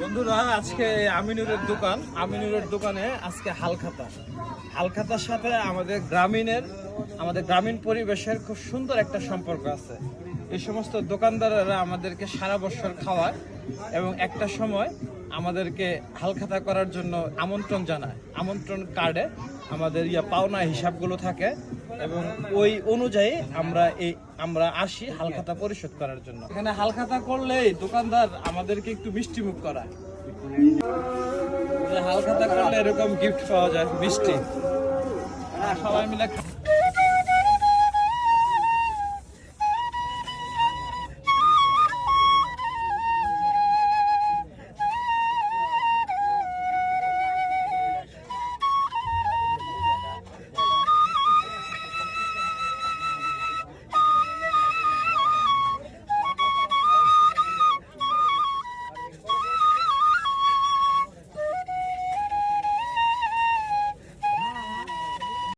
বন্ধুরা, আজকে আমিনুরের দোকানে আজকে হালখাতার সাথে আমাদের গ্রামীণ পরিবেশের খুব সুন্দর একটা সম্পর্ক আছে। এই সমস্ত দোকানদাররা আমাদেরকে সারা বছর খাওয়ায় এবং একটা সময় আমাদেরকে হালখাতা করার জন্য আমন্ত্রণ জানায়। আমন্ত্রণ কার্ডে আমাদের পাওনা হিসাবগুলো থাকে এবং ওই অনুযায়ী আমরা আসি হালখাতা পরিশোধ করার জন্য। এখানে হালখাতা করলেই দোকানদার আমাদেরকে একটু মিষ্টি মুখ করায়। হালখাতা করলে এরকম গিফট পাওয়া যায়, মিষ্টি। সবাই মিলে